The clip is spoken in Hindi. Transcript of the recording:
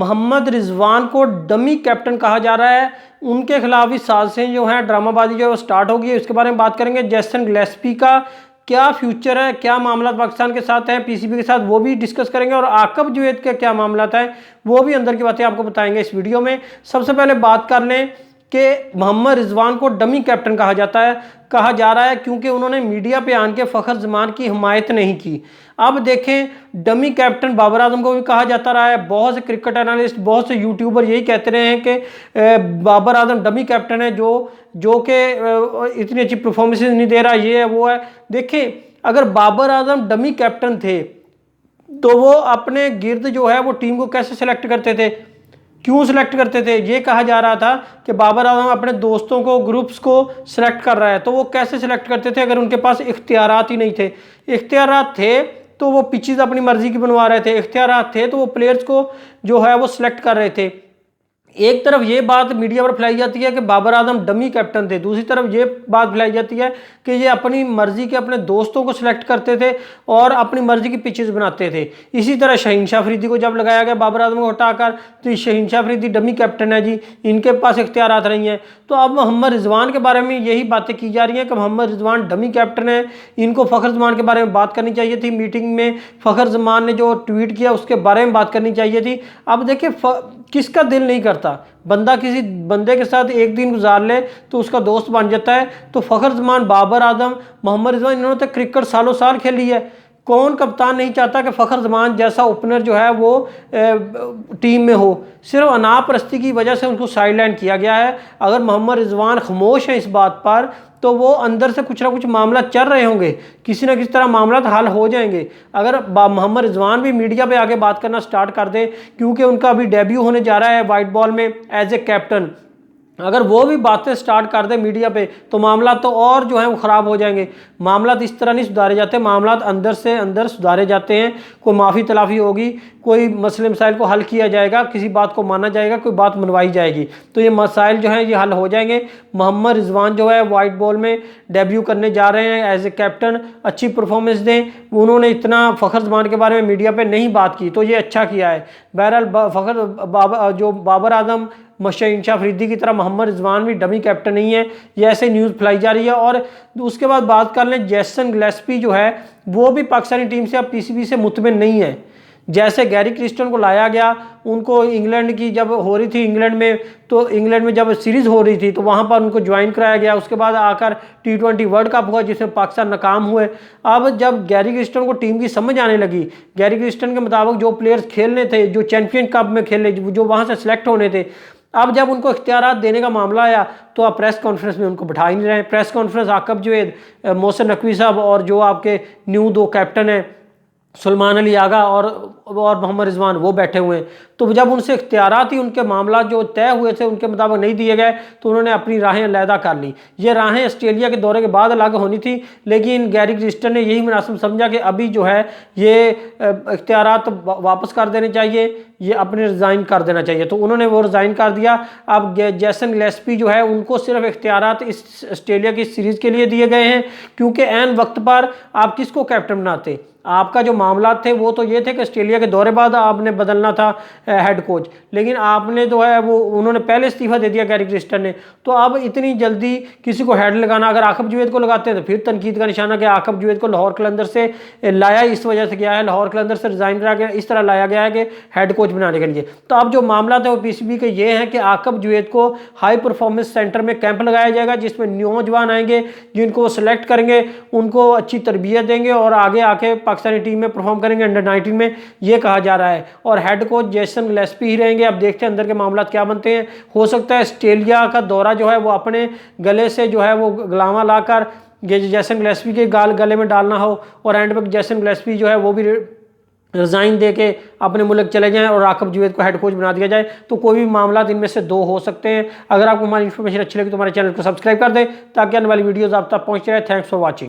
मोहम्मद रिजवान को डमी कैप्टन कहा जा रहा है। उनके खिलाफ भी साजिशें जो हैं, ड्रामाबाजी जो है वो स्टार्ट हो गई है। इसके बारे में बात करेंगे। जेसन गिलेस्पी का क्या फ्यूचर है, क्या मामला पाकिस्तान के साथ हैं, पीसीबी के साथ, वो भी डिस्कस करेंगे। और आकब जुवैद के क्या मामला है वो भी अंदर की बातें आपको बताएंगे इस वीडियो में। सबसे पहले बात कर लें कि मोहम्मद रिजवान को डमी कैप्टन कहा जा रहा है क्योंकि उन्होंने मीडिया पे आन के फ़खर जमान की हिमायत नहीं की। अब देखें, डमी कैप्टन बाबर आजम को भी कहा जाता रहा है। बहुत से क्रिकेट एनालिस्ट, बहुत से यूट्यूबर यही कहते रहे हैं कि बाबर आजम डमी कैप्टन है, जो कि इतनी अच्छी परफॉर्मेंस नहीं दे रहा, ये है वो है। देखें, अगर बाबर आजम डमी कैप्टन थे तो वो अपने गिर्द जो है वो टीम को कैसे सेलेक्ट करते थे, क्यों सिलेक्ट करते थे? ये कहा जा रहा था कि बाबर आजम अपने दोस्तों को, ग्रुप्स को सिलेक्ट कर रहा है, तो वो कैसे सिलेक्ट करते थे अगर उनके पास इख्तियारात ही नहीं थे? इख्तियारात थे तो वो पिचेस अपनी मर्जी की बनवा रहे थे, इख्तियारात थे तो वो प्लेयर्स को जो है वो सिलेक्ट कर रहे थे। एक तरफ ये बात मीडिया पर फैलाई जाती है कि बाबर आजम डमी कैप्टन थे, दूसरी तरफ ये बात फैलाई जाती है कि ये अपनी मर्जी के अपने दोस्तों को सिलेक्ट करते थे और अपनी मर्जी की पिचेस बनाते थे। इसी तरह शहीन शाह अफरीदी को जब लगाया गया बाबर आजम को हटाकर, तो शहीन शाह अफरीदी डमी कैप्टन है जी, इनके पास इख्तियारात नहीं है। तो अब मोहम्मद रिजवान के बारे में यही बातें की जा रही हैं कि मोहम्मद रिजवान डमी कैप्टन है, इनको फ़खर जमान के बारे में बात करनी चाहिए थी। मीटिंग में फ़खर जमान ने जो ट्वीट किया उसके बारे में बात करनी चाहिए थी। अब देखिए, किसका दिल नहीं करता, बंदा किसी बंदे के साथ एक दिन गुजार ले तो उसका दोस्त बन जाता है। तो फ़खर जमान, बाबर आजम, मोहम्मद रिजवान, इन्होंने तो क्रिकेट सालों साल खेली है। कौन कप्तान नहीं चाहता कि फ़खर जमान जैसा ओपनर जो है वो टीम में हो? सिर्फ अनापरस्ती की वजह से उनको साइडलाइन किया गया है। अगर मोहम्मद रिजवान खामोश है इस बात पर, तो वो अंदर से कुछ ना कुछ मामला चल रहे होंगे, किसी ना किसी तरह मामला हल हो जाएंगे। अगर मोहम्मद रिजवान भी मीडिया पे आके बात करना स्टार्ट कर दे, क्योंकि उनका अभी डेब्यू होने जा रहा है वाइट बॉल में एज ए कैप्टन, अगर वो भी बातें स्टार्ट कर दे मीडिया पे, तो मामला तो और जो है वो ख़राब हो जाएंगे। मामला इस तरह नहीं सुधारे जाते, मामला अंदर से अंदर सुधारे जाते हैं। कोई माफ़ी तलाफ़ी होगी, कोई मसले मसाइल को हल किया जाएगा, किसी बात को माना जाएगा, कोई बात मनवाई जाएगी, तो ये मसाइल जो हैं ये हल हो जाएंगे। मोहम्मद रिजवान जो है वाइट बॉल में डेब्यू करने जा रहे हैं एज ए कैप्टन, अच्छी परफॉर्मेंस दें। उन्होंने इतना फ़खर जमान के बारे में मीडिया पर नहीं बात की, तो ये अच्छा किया है। बहरहाल जो बाबर आजम, शहीन शाह अफरीदी की तरह मोहम्मद रिजवान भी डमी कैप्टन नहीं है, ये ऐसे न्यूज़ फैलाई जा रही है। और उसके बाद बात कर लें, जेसन गिलेस्पी जो है वो भी पाकिस्तानी टीम से अब पीसीबी से मुतमिन नहीं है। जैसे गैरी क्रिस्टन को लाया गया, उनको इंग्लैंड की जब हो रही थी इंग्लैंड में, तो इंग्लैंड में जब सीरीज़ हो रही थी तो वहाँ पर उनको ज्वाइन कराया गया। उसके बाद आकर T20 वर्ल्ड कप हुआ जिसमें पाकिस्तान नाकाम हुए। अब जब गैरी क्रिस्टन को टीम की समझ आने लगी, गैरी क्रिस्टन के मुताबिक जो प्लेयर्स खेलने थे, जो चैंपियन कप में खेले, जो वहाँ से सिलेक्ट होने थे, अब जब उनको इख्तियारात देने का मामला आया तो आप प्रेस कॉन्फ्रेंस में उनको बैठा ही नहीं रहे। प्रेस कॉन्फ्रेंस आकब जुवैद, मोहसिन नकवी साहब और जो आपके न्यू 2 कैप्टन हैं सुलेमान अली आगा और मोहम्मद रिजवान, वो बैठे हुए हैं। तो जब उनसे इख्तियारात ही उनके मामला जो तय हुए थे उनके मुताबिक नहीं दिए गए, तो उन्होंने अपनी राहें अलहदा कर ली। ये राहें ऑस्ट्रेलिया के दौरे के बाद अलग होनी थी, लेकिन गैरी क्रिस्टन ने यही मुनासिब समझा कि अभी जो है ये इख्तियारात वापस कर देने चाहिए, ये अपने रिज़ाइन कर देना चाहिए। तो उन्होंने वो रिज़ाइन कर दिया। अब जेसन गिलेस्पी जो है उनको सिर्फ इख्तियारात इस ऑस्ट्रेलिया की सीरीज़ के लिए दिए गए हैं, क्योंकि ऐन वक्त पर आप किसको कैप्टन बनाते? आपका जो मामला थे वो तो ये थे कि ऑस्ट्रेलिया के दौरे बाद आपने बदलना था हेड कोच, लेकिन आपने जो है वो उन्होंने पहले इस्तीफा दे दिया गैरी क्रिस्टन ने। तो अब इतनी जल्दी किसी को हेड लगाना, अगर आकब जुवैद को लगाते हैं तो फिर तनकीद का निशाना कि आकब जुवैद को लाहौर कलंदर से लाया इस वजह से गया है, लाहौर कलंदर से रिज़ाइन करा के इस तरह लाया गया है कि हेड कोच बनाने के लिए। तो अब जो मामला था वो पीसीबी के ये हैं कि आकब जुवैद को हाई परफॉर्मेंस सेंटर में कैंप लगाया जाएगा, जिसमें नौजवान आएंगे जिनको वो सिलेक्ट करेंगे, उनको अच्छी तरबियत देंगे और आगे आके पाकिस्तानी टीम में परफॉर्म करेंगे अंडर 19 में, ये कहा जा रहा है। और हेड कोच जेसन गिलेस्पी ही रहेंगे। अब देखते हैं अंदर के मामला क्या बनते हैं। हो सकता है ऑस्ट्रेलिया का दौरा जो है वो अपने गले से जो है वो गलावा लाकर जेसन गिलेस्पी के गले में डालना हो, और एंड में जेसन गिलेस्पी जो है वो भी रिज़ाइन दे के अपने मुल्क चले जाएं और आकब जुवैद को हेड कोच बना दिया जाए। तो कोई भी मामला इनमें से 2 हो सकते हैं। अगर आपको हमारी इन्फॉर्मेशन अच्छी लगी तो हमारे चैनल को सब्सक्राइब कर दें ताकि आने वाली वीडियोज़ आप तक पहुँच जाए। Thanks for watching.